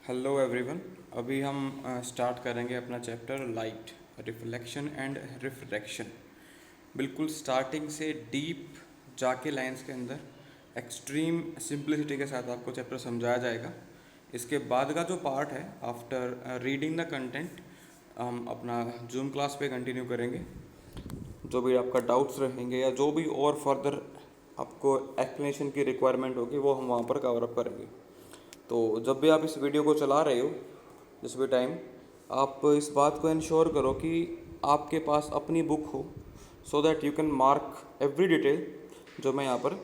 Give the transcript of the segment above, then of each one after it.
Hello everyone. अभी हम start करेंगे अपना chapter light, reflection and refraction. बिल्कुल स्टार्टिंग से डीप जाके लाइंस के अंदर एक्सट्रीम सिंप्लिसिटी के साथ आपको चैप्टर समझाया जाएगा। इसके बाद का जो पार्ट है, आफ्टर रीडिंग द कंटेंट, हम अपना जूम क्लास पे कंटिन्यू करेंगे। जो भी आपका डाउट्स रहेंगे या जो भी और फर्दर आपको एक्सप्लेनेशन की रिक्वायरमेंट होगी वो हम वहाँ पर कवर अप करेंगे। तो जब भी आप इस वीडियो को चला रहे हो, जिस भी टाइम, आप इस बात को इंश्योर करो कि आपके पास अपनी बुक हो, so that you can mark every detail जो मैं यहाँ पर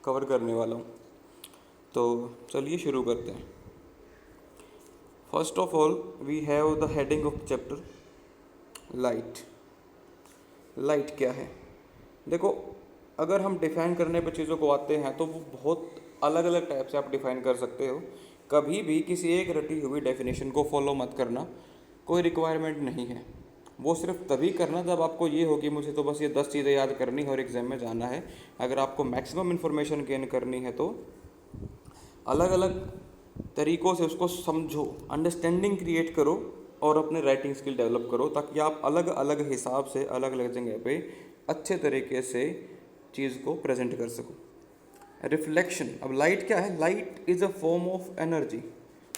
कवर करने वाला हूँ। तो चलिए शुरू करते हैं। First of all we have the heading of chapter light. Light क्या है? देखो, अगर हम डिफ़ाइन करने पर चीज़ों को आते हैं तो वो बहुत अलग अलग टाइप से आप डिफ़ाइन कर सकते हो। कभी भी किसी एक रटी हुई डेफिनेशन को फॉलो मत करना, कोई रिक्वायरमेंट नहीं है। वो सिर्फ तभी करना जब आपको ये हो कि मुझे तो बस ये 10 चीज़ें याद करनी है और एग्ज़ाम में जाना है। अगर आपको मैक्सिमम इन्फॉर्मेशन गेन करनी है तो अलग अलग तरीक़ों से उसको समझो, अंडरस्टैंडिंग क्रिएट करो और अपने राइटिंग स्किल डेवलप करो, ताकि आप अलग अलग हिसाब से अलग अलग जगह पे अच्छे तरीके से चीज़ को प्रेजेंट कर सको। रिफ्लेक्शन। अब लाइट क्या है? Light is a form of energy.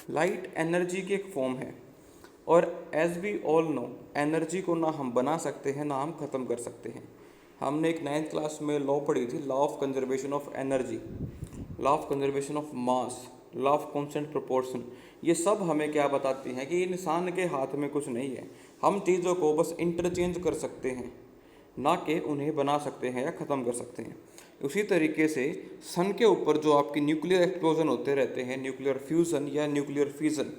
Light energy की एक फॉर्म है, और as we all know, energy को ना हम बना सकते हैं ना हम ख़त्म कर सकते हैं। हमने एक 9th क्लास में लॉ पढ़ी थी, law of conservation of energy, law of conservation of mass, law of constant proportion. ये सब हमें क्या बताती हैं कि इंसान के हाथ में कुछ नहीं है। हम चीज़ों को बस इंटरचेंज कर सकते हैं, ना कि उन्हें बना सकते हैं या ख़त्म कर सकते हैं। उसी तरीके से सन के ऊपर जो आपकी न्यूक्लियर एक्सप्लोजन होते रहते हैं, न्यूक्लियर फ्यूज़न या न्यूक्लियर फिजन,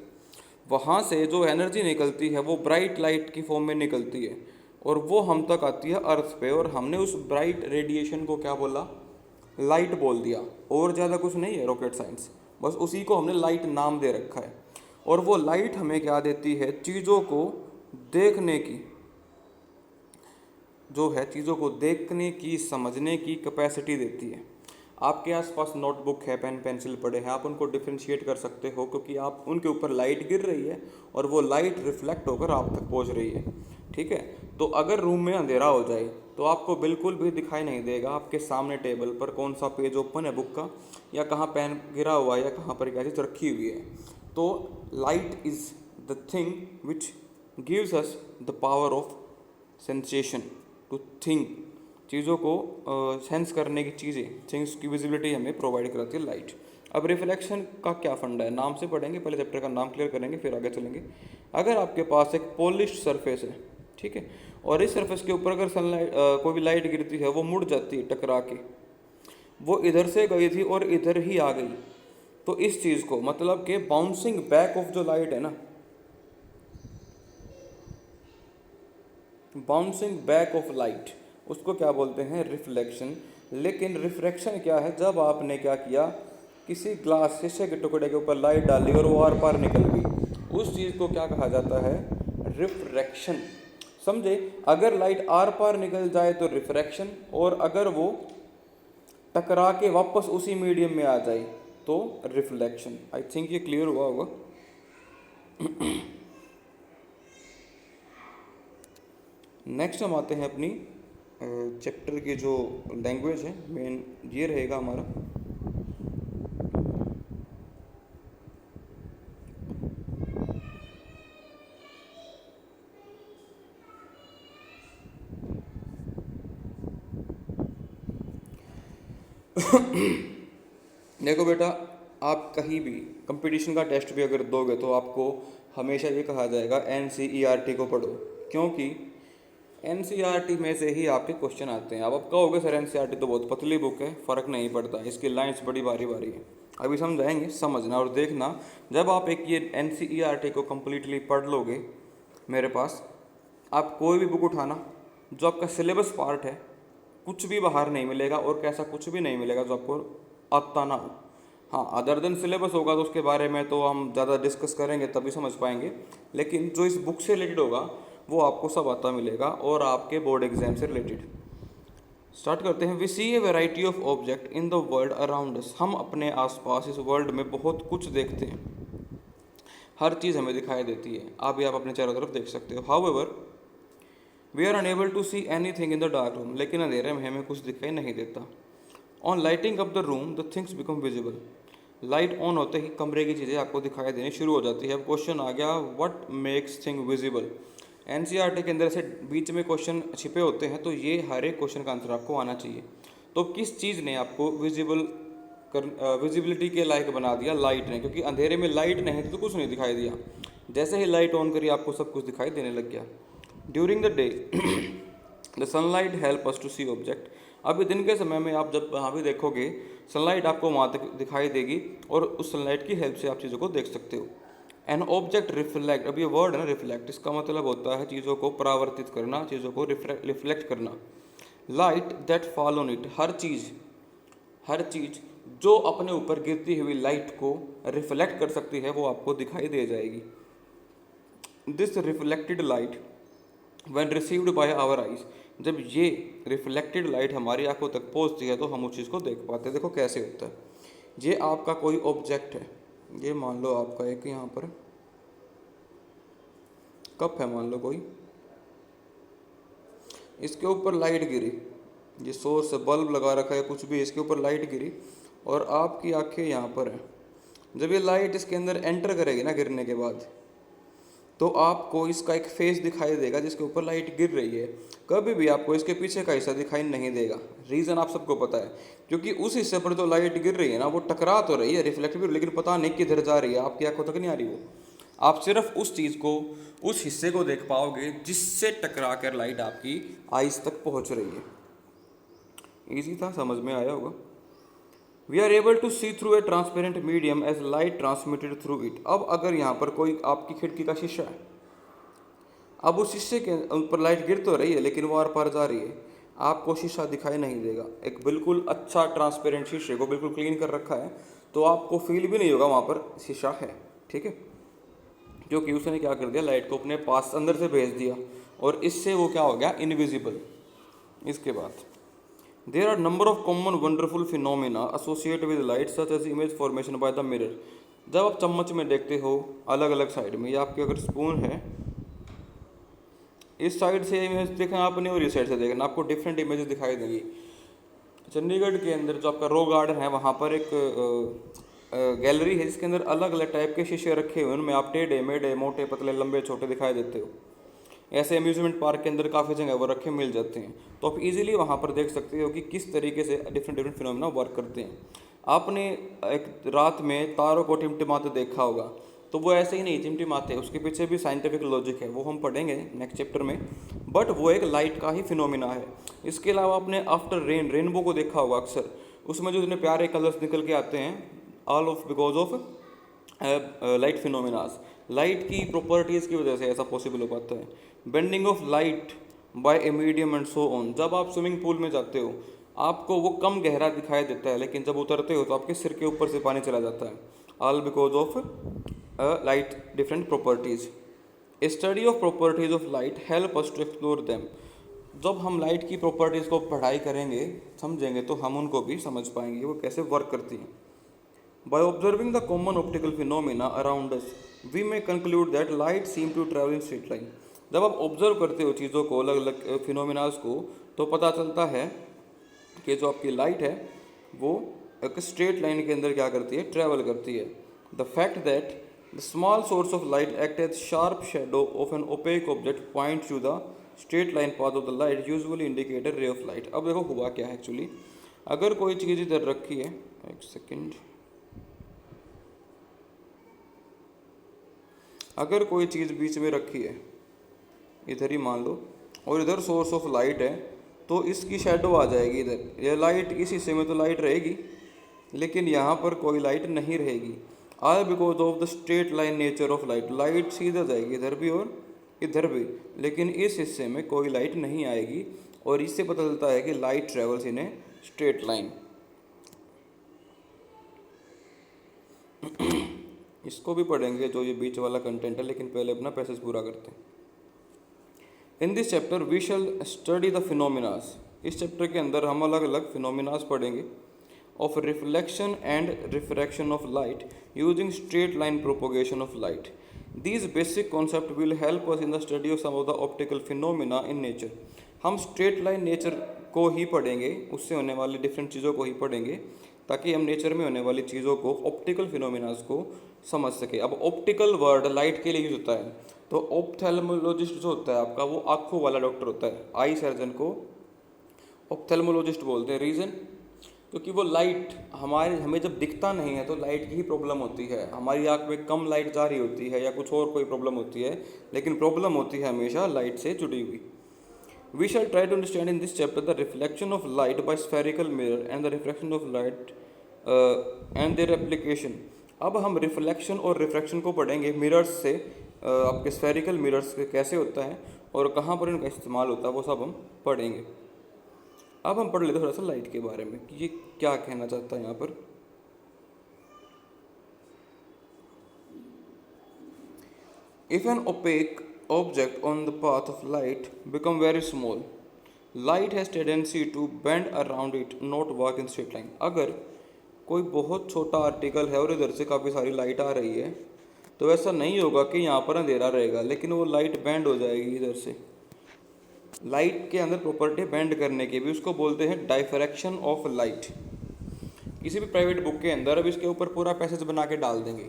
वहाँ से जो एनर्जी निकलती है वो ब्राइट लाइट की फॉर्म में निकलती है, और वो हम तक आती है अर्थ पे, और हमने उस ब्राइट रेडिएशन को क्या बोला? लाइट बोल दिया। और ज़्यादा कुछ नहीं है रॉकेट साइंस, बस उसी को हमने लाइट नाम दे रखा है। और वो लाइट हमें क्या देती है? चीज़ों को देखने की, जो है चीज़ों को देखने की, समझने की कैपेसिटी देती है। आपके आसपास नोटबुक है, पेन पेंसिल पड़े हैं, आप उनको डिफ्रेंशिएट कर सकते हो, क्योंकि आप उनके ऊपर लाइट गिर रही है और वो लाइट रिफ्लेक्ट होकर आप तक पहुंच रही है। ठीक है? तो अगर रूम में अंधेरा हो जाए तो आपको बिल्कुल भी दिखाई नहीं देगा आपके सामने टेबल पर कौन सा पेज ओपन है बुक का, या कहाँ पेन गिरा हुआ है, या कहाँ पर क्या चीज़ रखी हुई है। तो light is the thing which gives us the power of sensation to think. चीज़ों को सेंस करने की चीज़ें, थिंग्स की विजिबिलिटी हमें प्रोवाइड कराती है लाइट। अब रिफ्लेक्शन का क्या फंडा है, नाम से पढ़ेंगे, पहले चैप्टर का नाम क्लियर करेंगे फिर आगे चलेंगे। अगर आपके पास एक पॉलिश्ड सरफेस है, ठीक है, और इस सरफेस के ऊपर अगर सनलाइट, कोई भी लाइट गिरती है, वो मुड़ जाती है टकरा के, वो इधर से गई थी और इधर ही आ गई, तो इस चीज़ को, मतलब कि बाउंसिंग बैक ऑफ जो लाइट है ना, बाउंसिंग बैक ऑफ लाइट, उसको क्या बोलते हैं? रिफ्लेक्शन। लेकिन रिफ्रैक्शन क्या है? जब आपने क्या किया, किसी ग्लास शीशे के टुकड़े के ऊपर लाइट डाली और वो आर पार निकल गई, उस चीज़ को क्या कहा जाता है? रिफ्रैक्शन। समझे? अगर लाइट आर पार निकल जाए तो रिफ्रैक्शन, और अगर वो टकरा के वापस उसी मीडियम में आ जाए तो रिफ्लेक्शन। आई थिंक ये क्लियर हुआ होगा। नेक्स्ट हम आते हैं अपनी चैप्टर की जो लैंग्वेज है, मेन ये रहेगा हमारा। देखो बेटा, आप कहीं भी कंपटीशन का टेस्ट भी अगर दोगे तो आपको हमेशा ये कहा जाएगा NCERT को पढ़ो, क्योंकि NCERT में से ही आपके क्वेश्चन आते हैं। अब आप कहोगे सर NCERT तो बहुत पतली बुक है, फ़र्क नहीं पड़ता, इसकी लाइंस बड़ी भारी भारी है। अभी समझाएंगे, समझना और देखना। जब आप एक ये NCERT को कम्प्लीटली पढ़ लोगे, मेरे पास आप कोई भी बुक उठाना, जो आपका सिलेबस पार्ट है, कुछ भी बाहर नहीं मिलेगा, और कैसा कुछ भी नहीं मिलेगा जो आपको आता ना हो। हाँ, अदर देन सिलेबस होगा तो उसके बारे में तो हम ज़्यादा डिस्कस करेंगे, तभी समझ पाएंगे। लेकिन जो इस बुक से रिलेटेड होगा वो आपको सब आता मिलेगा, और आपके बोर्ड एग्जाम से रिलेटेड। स्टार्ट करते हैं। We see a variety of object in the world around us. हम अपने आसपास इस वर्ल्ड में बहुत कुछ देखते हैं। हर चीज़ हमें दिखाई देती है। आप भी आप अपने चारों तरफ देख सकते हो। However we are unable to see anything in the dark room, लेकिन अंधेरे में हमें कुछ दिखाई नहीं देता। On lighting up the room the things become visible. Light on होते ही कमरे की चीज़ें आपको दिखाई देनी शुरू हो जाती है। अब क्वेश्चन आ गया, what makes thing visible. NCERT के अंदर से बीच में क्वेश्चन छिपे होते हैं, तो ये हर एक क्वेश्चन का आंसर आपको आना चाहिए। तो किस चीज़ ने आपको विजिबिलिटी के लायक बना दिया? लाइट ने, क्योंकि अंधेरे में लाइट नहीं थी तो कुछ नहीं दिखाई दिया। जैसे ही लाइट ऑन करी आपको सब कुछ दिखाई देने लग गया। During the day the sunlight help us to see object. अभी दिन के समय में आप जब वहाँ भी देखोगे, सनलाइट आपको वहाँ तक दिखाई देगी और उस सनलाइट की हेल्प से आप चीज़ों को देख सकते हो। एन ऑब्जेक्ट रिफ्लेक्ट, अब ये वर्ड है ना रिफ्लेक्ट, इसका मतलब होता है चीज़ों को परावर्तित करना, चीज़ों को रिफ्लेक्ट करना। Light that fall on it, हर चीज़ जो अपने ऊपर गिरती हुई लाइट को रिफ्लेक्ट कर सकती है वो आपको दिखाई दे जाएगी। This reflected light when received by our eyes, जब ये रिफ्लेक्टेड लाइट हमारी आंखों तक पहुंचती है तो हम उस चीज़ को देख पाते हैं। देखो कैसे होता है। ये आपका कोई ऑब्जेक्ट है, ये मान लो आपका एक यहाँ पर कप है, मान लो कोई, इसके ऊपर लाइट गिरी, ये सोर्स है, बल्ब लगा रखा है, कुछ भी, इसके ऊपर लाइट गिरी और आपकी आंखें यहाँ पर है। जब ये लाइट इसके अंदर एंटर करेगी ना गिरने के बाद, तो आपको इसका एक फेस दिखाई देगा जिसके ऊपर लाइट गिर रही है। कभी भी आपको इसके पीछे का हिस्सा दिखाई नहीं देगा। रीज़न आप सबको पता है, क्योंकि उस हिस्से पर जो लाइट गिर रही है ना वो टकरा तो रही है, रिफ्लेक्ट भी, लेकिन पता नहीं किधर जा रही है, आपकी आंखों तक नहीं आ रही वो। आप सिर्फ उस चीज़ को, उस हिस्से को देख पाओगे जिससे टकरा कर लाइट आपकी आइज तक पहुंच रही है। ईजी था, समझ में आया होगा। We are able to see through a transparent medium as light transmitted through it. अब अगर यहाँ पर कोई आपकी खिड़की का शीशा है, अब उस शीशे के ऊपर लाइट गिर तो रही है लेकिन वो आर पार जा रही है, आपको शीशा दिखाई नहीं देगा। एक बिल्कुल अच्छा ट्रांसपेरेंट शीशे को बिल्कुल क्लीन कर रखा है तो आपको फील भी नहीं होगा वहाँ पर शीशा है, ठीक है, क्योंकि उसने क्या कर दिया, लाइट को अपने पास अंदर से भेज दिया और इससे वो क्या हो गया, इनविजिबल। इसके बाद there are number of common wonderful phenomena associated with light such as image formation by the mirror. जब आप चम्मच में देखते हो अलग अलग साइड में, या आपकी अगर स्पून है, इस साइड से इमेज देखना आपने और इस साइड से देखना, आपको डिफरेंट इमेजेस दिखाई देंगी। चंडीगढ़ के अंदर जो आपका रो गार्डन है वहाँ पर एक गैलरी है जिसके अंदर अलग अलग टाइप के शीशे रखे हुए हैं, उनमें आप टेढ़े मेढ़े, मोटे पतले, लंबे छोटे दिखाई देते हो। ऐसे अम्यूजमेंट पार्क के अंदर काफ़ी जगह वो रखे मिल जाते हैं, तो आप इजीली वहाँ पर देख सकते हो कि किस तरीके से डिफरेंट फिनोमेना वर्क करते हैं। आपने एक रात में तारों को टिमटिमाते देखा होगा, तो वो ऐसे ही नहीं टिमटिमाते, उसके पीछे भी साइंटिफिक लॉजिक है, वो हम पढ़ेंगे नेक्स्ट चैप्टर में, बट वो एक लाइट का ही फिनोमिना है। इसके अलावा आपने आफ्टर रेनबो को देखा होगा अक्सर, उसमें जो इतने प्यारे कलर्स निकल के आते हैं, all of because of light phenomenas. Light की प्रॉपर्टीज़ की वजह से ऐसा पॉसिबल हो पाता है। Bending of light by a medium and so on. जब आप स्विमिंग पूल में जाते हो आपको वो कम गहरा दिखाई देता है, लेकिन जब उतरते हो तो आपके सिर के ऊपर से पानी चला जाता है, all because of light different properties. Study of properties of light help us to explore them. जब हम लाइट की प्रॉपर्टीज़ को पढ़ाई करेंगे, समझेंगे, तो हम उनको भी समझ पाएंगे वो कैसे वर्क करती हैं। By observing the common optical phenomena around us, we may conclude that light seem to travel in straight line. जब आप ऑब्जर्व करते हो चीज़ों को, अलग अलग फिनोमिनाज को, तो पता चलता है कि जो आपकी लाइट है वो एक स्ट्रेट लाइन के अंदर क्या करती है, ट्रैवल करती है। The fact that the small source of light act as sharp shadow of an opaque object point to the straight line path of the light usually indicate ray of light. अब देखो हुआ क्या है actually, अगर कोई चीज़ इधर रखी है, एक सेकेंड, अगर कोई चीज़ बीच में रखी है, इधर ही मान लो, और इधर सोर्स ऑफ लाइट है, तो इसकी शेडो आ जाएगी इधर। ये लाइट इस हिस्से में तो लाइट रहेगी लेकिन यहाँ पर कोई लाइट नहीं रहेगी, all because of the straight line nature of light. Light सीधा जाएगी इधर भी और इधर भी, लेकिन इस हिस्से में कोई लाइट नहीं आएगी, और इससे पता चलता है कि light travels in a straight line. इसको भी पढ़ेंगे जो ये बीच वाला कंटेंट है, लेकिन पहले अपना पैसेज पूरा करते हैं। In this chapter we shall study the phenomenas. इस चैप्टर के अंदर हम अलग अलग फिनोमिनास पढ़ेंगे। of reflection and refraction of light using straight line propagation of light. These basic concepts will help us in the study of some of the optical phenomena in nature. हम straight line nature को ही पढ़ेंगे, उससे होने वाली different चीज़ों को ही पढ़ेंगे ताकि हम नेचर में होने वाली चीज़ों को, ऑप्टिकल फिनोमिनास को समझ सके। अब ऑप्टिकल वर्ड लाइट के लिए यूज होता है, तो ऑप्थेल्मोलॉजिस्ट जो होता है आपका, वो आँखों वाला डॉक्टर होता है। आई सर्जन को ऑप्थेल्मोलॉजिस्ट बोलते हैं। रीज़न, क्योंकि वो लाइट हमें जब दिखता नहीं है तो लाइट की ही प्रॉब्लम होती है। हमारी आँख में कम लाइट जा रही होती है या कुछ और कोई प्रॉब्लम होती है, लेकिन प्रॉब्लम होती है हमेशा लाइट से जुड़ी हुई। We shall try to understand in this chapter the reflection of light by spherical mirror and the refraction of light and their application. अब हम रिफ्लेक्शन और रिफ्रैक्शन को पढ़ेंगे मिरर्स से, आपके स्फेरिकल मिरर्स के कैसे होता है और कहाँ पर इनका इस्तेमाल होता है, वो सब हम पढ़ेंगे। अब हम पढ़ लेते थोड़ा सा लाइट के बारे में कि ये क्या कहना चाहता है यहाँ पर। If an opaque object on the path of light become very small, light has tendency to bend around it, not walk in straight line. अगर कोई बहुत छोटा आर्टिकल है और इधर से काफ़ी सारी लाइट आ रही है, तो ऐसा नहीं होगा कि यहाँ पर अंधेरा रहेगा, लेकिन वो लाइट बैंड हो जाएगी इधर से। लाइट के अंदर प्रॉपर्टी बैंड करने के भी उसको बोलते हैं डाइफ्रैक्शन ऑफ लाइट। किसी भी प्राइवेट बुक के अंदर अब इसके ऊपर पूरा पैसेज बना के डाल देंगे,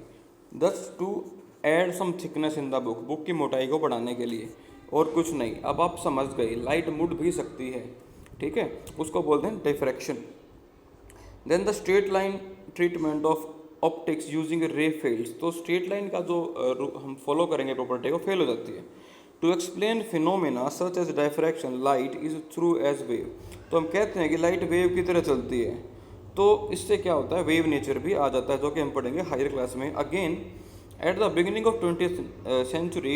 thus to add some thickness in the book की मोटाई को बढ़ाने के लिए, और कुछ नहीं। अब आप समझ गए, लाइट मुड़ भी सकती है, ठीक है, उसको बोलते हैं diffraction. Then the straight line treatment of optics using ray fails. तो स्ट्रेट लाइन का जो हम फॉलो करेंगे प्रॉपर्टी को, फेल हो जाती है। To explain phenomena such as diffraction light is through as wave. तो हम कहते हैं कि लाइट वेव की तरह चलती है, तो इससे क्या होता है, वेव नेचर भी आ जाता है, जो कि हम पढ़ेंगे हायर क्लास में। Again at the beginning of 20th century,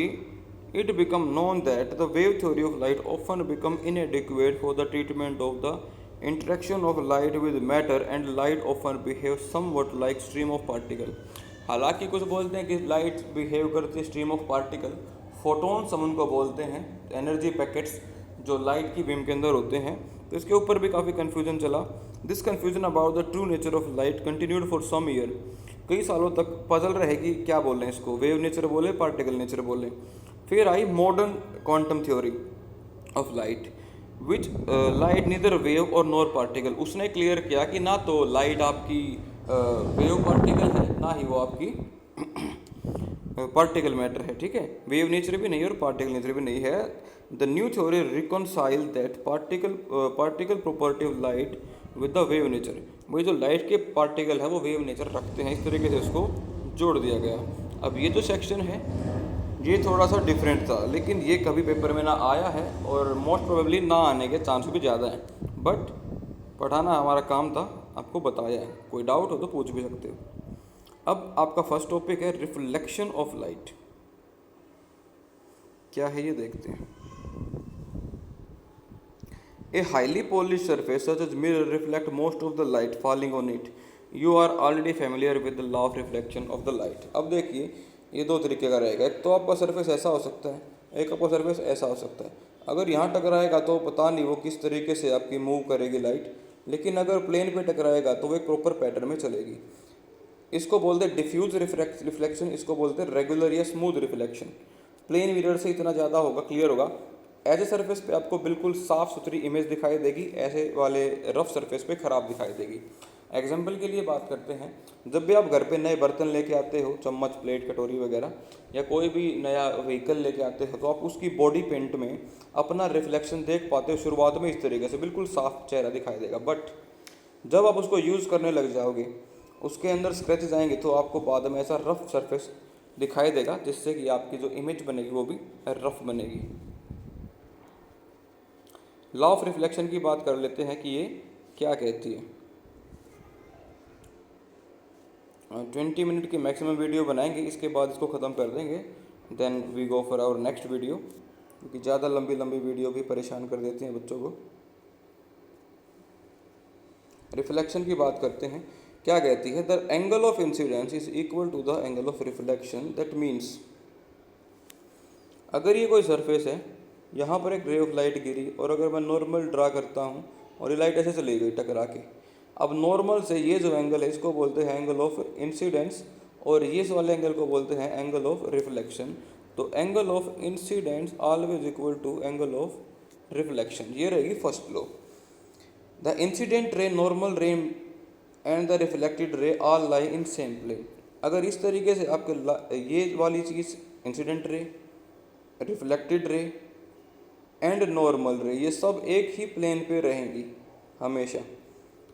it became known that the wave theory of light often become inadequate for the treatment of the interaction of light with matter, and light often behaves somewhat like stream of particle. हालांकि कुछ बोलते हैं कि light behave करती है stream of particle, photons हम उनको बोलते हैं, एनर्जी पैकेट्स जो लाइट की बीम के अंदर होते हैं। तो इसके ऊपर भी काफ़ी कन्फ्यूजन चला। This confusion about the true nature of light continued for some year. कई सालों तक पजल रहेगी क्या बोल रहे हैं इसको, वेव नेचर बोले, पार्टिकल नेचर बोले। फिर आई modern quantum theory of light which light neither wave और नॉर पार्टिकल। उसने क्लियर किया कि ना तो लाइट आपकी वेव पार्टिकल है, ना ही वो आपकी पार्टिकल मैटर है, ठीक है, वेव नेचर भी नहीं है और पार्टिकल नेचर भी नहीं है। The new theory reconcile that particle property of light with the wave nature. वही जो लाइट के पार्टिकल है वो वेव नेचर रखते हैं, इस तरीके से उसको जोड़ दिया गया। अब ये जो सेक्शन है ये थोड़ा सा डिफरेंट था, लेकिन ये कभी पेपर में ना आया है और मोस्ट प्रोबेबली ना आने के चांस भी ज़्यादा हैं, बट पढ़ाना हमारा काम था, आपको बताया है। कोई डाउट हो तो पूछ भी सकते हो। अब आपका फर्स्ट टॉपिक है रिफ्लेक्शन ऑफ लाइट। क्या है ये देखते हैं। A highly polished surface such as mirror reflect most of the light falling on it. You are already familiar with the law of reflection of the light. अब देखिए ये दो तरीके का रहेगा, एक तो आपका सरफेस ऐसा हो सकता है, एक आपका सरफेस ऐसा हो सकता है। अगर यहाँ टकराएगा तो पता नहीं वो किस तरीके से आपकी मूव करेगी लाइट, लेकिन अगर प्लेन पे टकराएगा तो वो एक प्रॉपर पैटर्न में चलेगी। इसको बोलते हैं डिफ्यूज रिफ्लेक्शन, इसको बोलते हैं रेगुलर या स्मूथ रिफ्लेक्शन। प्लेन मिरर से इतना ज़्यादा होगा, क्लियर होगा। ऐसे सरफेस पे आपको बिल्कुल साफ़ सुथरी इमेज दिखाई देगी, ऐसे वाले रफ सरफेस पे ख़राब दिखाई देगी। एग्जाम्पल के लिए बात करते हैं, जब भी आप घर पे नए बर्तन लेके आते हो, चम्मच, प्लेट, कटोरी वगैरह, या कोई भी नया व्हीकल लेके आते हो, तो आप उसकी बॉडी पेंट में अपना रिफ्लेक्शन देख पाते हो। शुरुआत में इस तरीके से बिल्कुल साफ चेहरा दिखाई देगा, बट जब आप उसको यूज़ करने लग जाओगे, उसके अंदर स्क्रैचेज आएंगे, तो आपको बाद में ऐसा रफ सरफेस दिखाई देगा, जिससे कि आपकी जो इमेज बनेगी वो भी रफ बनेगी। लॉ ऑफ रिफ्लेक्शन की बात कर लेते हैं कि ये क्या कहती है। 20 मिनट की मैक्सिमम वीडियो बनाएंगे, इसके बाद इसको ख़त्म कर देंगे, then we go for our next video, क्योंकि ज़्यादा लंबी वीडियो भी परेशान कर देती हैं बच्चों को। रिफ्लेक्शन की बात करते हैं, क्या कहती है, the angle of incidence is equal to the angle of reflection. That means अगर ये कोई सरफेस है, यहाँ पर एक रे ऑफ लाइट गिरी, और अगर मैं नॉर्मल ड्रा करता हूँ और ये लाइट ऐसे चली गई टकरा के, अब नॉर्मल से ये जो एंगल है इसको बोलते हैं एंगल ऑफ इंसिडेंस, और ये वाले एंगल को बोलते हैं एंगल ऑफ रिफ्लेक्शन। तो angle of incidence always equal to angle of reflection, ये रहेगी first law. The incident ray, normal ray and the reflected ray all lie in same plane. अगर इस तरीके से आपके ये वाली चीज़ incident ray, reflected ray and normal ray, ये सब एक ही प्लेन पे रहेंगी हमेशा,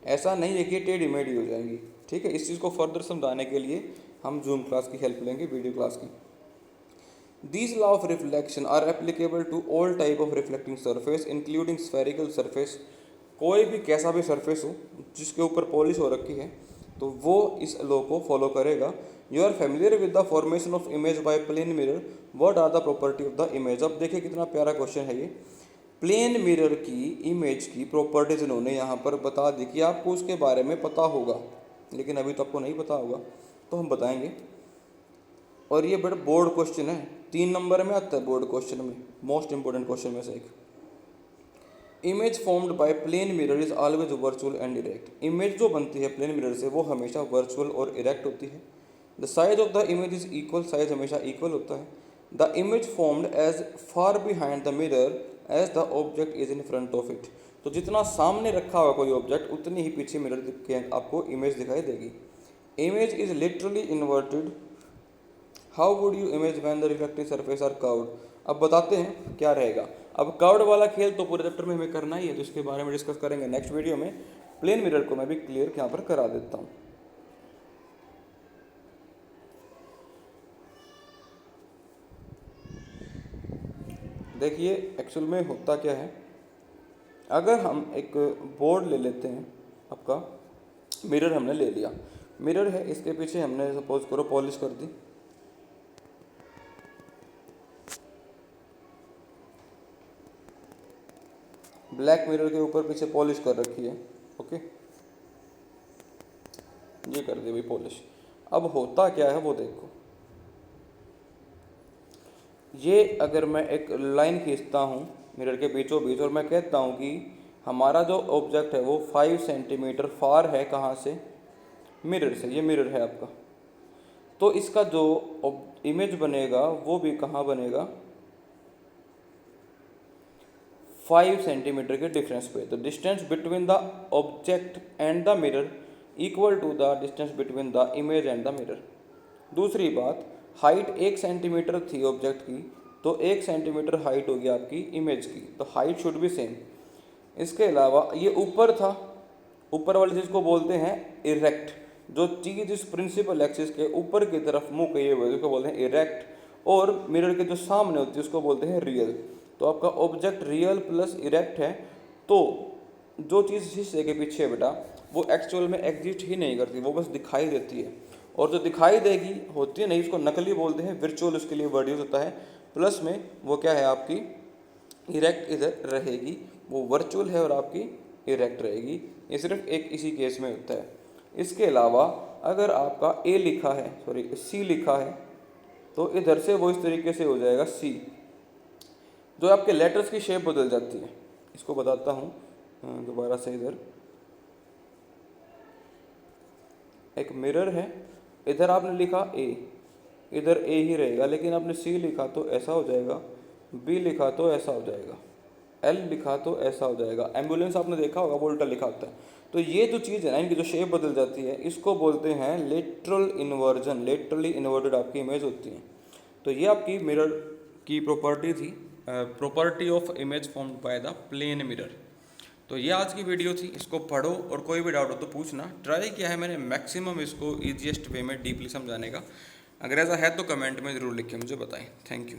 ऐसा नहीं है कि टेढ़ी मेढ़ी हो जाएंगी। ठीक है, इस चीज़ को फर्दर समझाने के लिए हम जूम क्लास की हेल्प लेंगे, वीडियो क्लास की। These law of reflection are applicable to all type of reflecting surface including spherical surface। कोई भी कैसा भी सरफेस हो जिसके ऊपर पॉलिश हो रखी है तो वो इस लॉ को फॉलो करेगा। You are familiar with the formation of image by plane mirror, what are the property of the image. अब देखिए कितना प्यारा क्वेश्चन है ये। प्लेन मिरर की इमेज की प्रॉपर्टीज इन्होंने यहाँ पर बता दी कि आपको उसके बारे में पता होगा, लेकिन अभी तो आपको नहीं पता होगा, तो हम बताएंगे। और ये बड़ा बोर्ड क्वेश्चन है, 3 नंबर में आता है बोर्ड क्वेश्चन में, मोस्ट इंपोर्टेंट क्वेश्चन में से एक। Image formed by plane mirror is always virtual and erect. Image जो बनती है प्लेन मिरर से वो हमेशा वर्चुअल और इरेक्ट होती है। The size of the image is equal, size हमेशा इक्वल होता है। The image formed as far behind the mirror as the object is in front of it. तो जितना सामने रखा हुआ कोई ऑब्जेक्ट उतनी ही पीछे मिरर के आपको इमेज दिखाई देगी। Image is literally inverted. How would you image when the reflective surface are curved. अब बताते हैं क्या रहेगा। अब कर्व्ड वाला खेल तो पूरे चैप्टर में हमें करना ही है, तो इसके बारे में डिस्कस करेंगे नेक्स्ट वीडियो में। प्लेन मिरर को मैं भी क्लियर यहाँ पर करा देता हूँ। देखिए एक्चुअल में होता क्या है, अगर हम एक बोर्ड ले लेते हैं, आपका मिरर हमने ले लिया, मिरर है, इसके पीछे हमने सपोज करो पॉलिश कर दी, ब्लैक मिरर के ऊपर पीछे पॉलिश कर रखी है, ओके, ये कर दी भाई पॉलिश। अब होता क्या है वो देखो, ये अगर मैं एक लाइन खींचता हूँ मिरर के बीचों बीच और मैं कहता हूँ कि हमारा जो ऑब्जेक्ट है वो 5 सेंटीमीटर फार है, कहाँ से, मिरर से, ये मिरर है आपका, तो इसका जो इमेज बनेगा वो भी कहाँ बनेगा, 5 सेंटीमीटर के डिफरेंस पे। तो distance between the object and the mirror equal to the distance between the image and the mirror. दूसरी बात, हाइट 1 सेंटीमीटर थी ऑब्जेक्ट की, तो 1 सेंटीमीटर हाइट होगी आपकी इमेज की, तो हाइट शुड बी सेम। इसके अलावा ये ऊपर था, ऊपर वाली चीज़ को बोलते हैं इरेक्ट, जो चीज़ इस प्रिंसिपल एक्सिस के ऊपर की तरफ मुँह किए हुए उसको बोलते हैं इरेक्ट, और मिरर के जो सामने होती है उसको बोलते हैं रियल। तो आपका ऑब्जेक्ट रियल प्लस इरेक्ट है, तो जो चीज़ शीशे के पीछे है बेटा वो एक्चुअल में एग्जिस्ट ही नहीं करती, वो बस दिखाई देती है, और जो दिखाई देगी होती है नहीं, उसको नकली बोलते हैं, वर्चुअल उसके लिए वर्ड यूज होता है। प्लस में वो क्या है आपकी इरेक्ट इधर रहेगी, वो वर्चुअल है और आपकी इरेक्ट रहेगी। ये सिर्फ एक इसी केस में होता है। इसके अलावा अगर आपका ए लिखा है, सॉरी सी लिखा है, तो इधर से वो इस तरीके से हो जाएगा सी, जो आपके लेटर्स की शेप बदल जाती है। इसको बताता हूँ दोबारा से। इधर एक मिरर है, इधर आपने लिखा ए, इधर ए ही रहेगा, लेकिन आपने सी लिखा तो ऐसा हो जाएगा, बी लिखा तो ऐसा हो जाएगा, एल लिखा तो ऐसा हो जाएगा। एम्बुलेंस आपने देखा होगा वो उल्टा लिखा होता है। तो ये जो चीज़ है ना, इनकी जो शेप बदल जाती है, इसको बोलते हैं लेटरल इन्वर्जन, लेटरली इन्वर्टेड आपकी इमेज होती है। तो ये आपकी मिरर की प्रॉपर्टी थी, property of image formed by the plane mirror. तो ये आज की वीडियो थी, इसको पढ़ो और कोई भी डाउट हो तो पूछना। ट्राई किया है मैंने मैक्सिमम इसको ईजीएस्ट वे में डीपली समझाने का। अगर ऐसा है तो कमेंट में ज़रूर लिख के मुझे बताएं। Thank you.